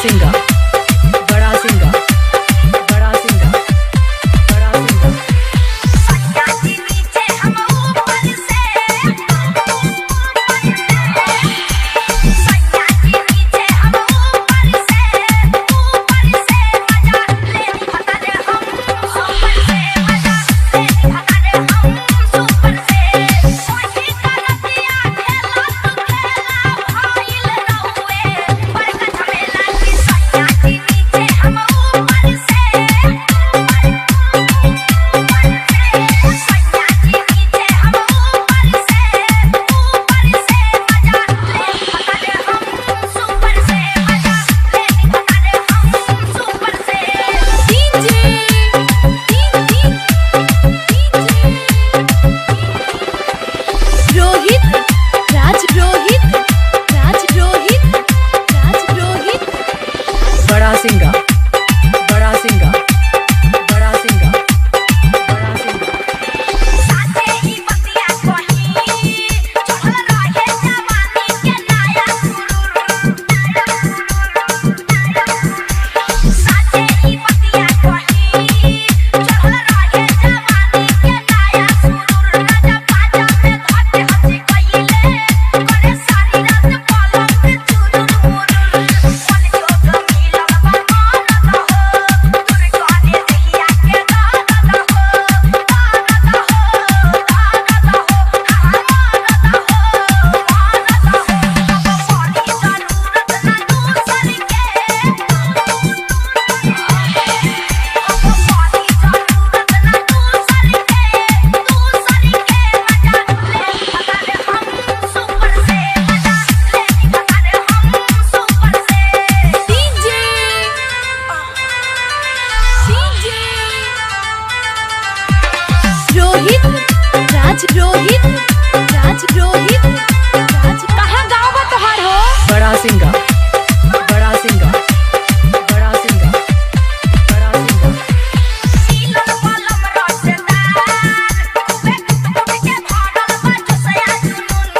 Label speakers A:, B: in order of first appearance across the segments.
A: सिंगा, बड़ा सिंगा, बड़ा सिंगा, बड़ा सिंगा।
B: सैया जी नीचे हम ऊपर से, सैया जी नीचे हम ऊपर से मजा ले भगारे हम ऊपर से, मजा ले भगारे हम ऊपर से। वही करतिया खेला तू खेला भाईल रहुए बड़का झमेला की सैया जी नीचे हम ऊपर से, सैया जी नीचे हम ऊपर से मजा ले भगारे हम ऊपर से, मजा ले भगारे हम ऊपर से। डीजे
C: रोहित राज, रोहित राज, रोहित राज, रोहित।
A: बड़ा सिंगा, बड़ा सिंगा, बड़ा सिंगा, बड़ा सिंगा।
B: साथे ही बतिया कही चढ़ल रहे जवानी के नया सुरूर, साथे ही बतिया कही चढ़ल रहे जवानी के नया सुरूर। राजा बाजा में धके हंसी कइले करे सारी रात पलंग पे चुरूर मुरूर। मन जोग मिलल बा मन हो तुर गाने देहिया के दादा हो,
C: रोहित राज, रोहित राज, रोहित राज। कहाँ गाँव बा तोहार हो?
A: बड़ा सिंगा, बड़ा सिंगा, बड़ा सिंगा, बड़ा सिंगा।
B: सीलन पलम रसदार खूबे टूट के भरल बा जोसया जुनून,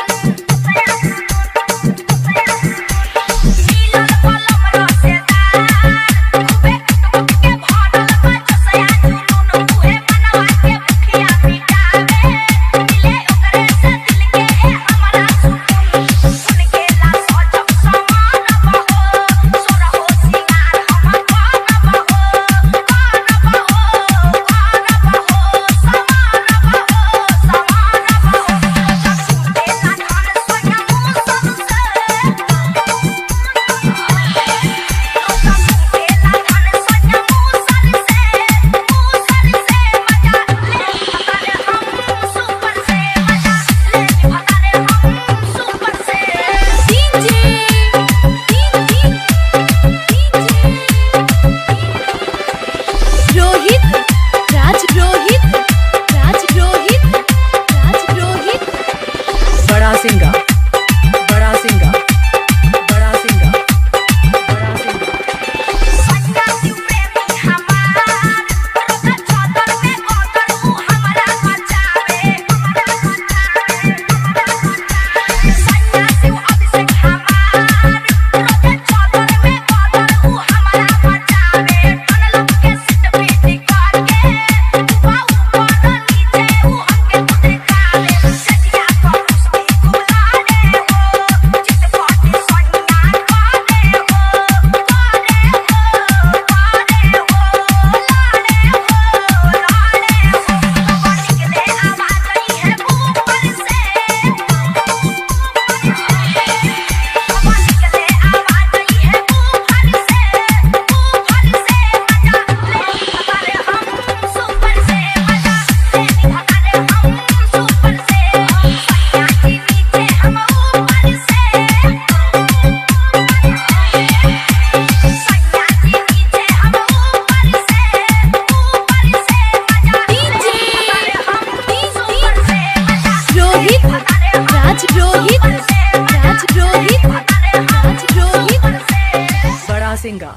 B: सीलन पलम रसदार खूबे टूट के भरल बा जोसया जुनून। उहे बनवा के मुखिया मिटावे मिले ओकरे से दिल के हमरा सुकून। उनके ला सजब समान बहो सोरहो सिंगार हम करब हो, करब हो, करब हो समान बहो, समान बहो। जब सुते ना धन सोया मुँह सबसे, जब सुते ना धन सोया मुँह सर से, मजा ले भगारे हम सुपर से, मजा ले भगारे हम सुपर से। डीजे
C: रोहित राज, रोहित राज, रोहित राज, रोहित।
A: बड़ा सिंगा, बड़ा सिंगा, बड़ा सिंगा, बड़ा सिंगा।
B: सैया शिव प्रेमी हमार रोजा चादर में ओकर ऊ हमरा बचावे, हमरा बचावे, हमरा बचावे। सैया शिव अभिषेक हमार रोजा चादर में ओकर ऊ हमरा बचावे। अनलक के सिट पीटी करके ऊपर ऊपर नीचे ऊ हमके कुदकावे। सजिया करुष्टी गुलाले हो चितपटी सैया करे हो, करे हो, करे हो, लाड़े हो, लाड़े हो। अब निकले आवाज आई है ऊपर से, अब निकले आवाज आई है ऊपर से, मजा ले भगारे हम सुपर से, मजा ले भगारे हम सुपर से। सैया जी नीचे हम ऊपर से, सैया जी नीचे हम ऊपर से मजा ले भगारे हम सुपर से, मजा
C: रोहित राज, रोहित राज, रोहित राज, रोहित।
A: बड़ा सिंगा।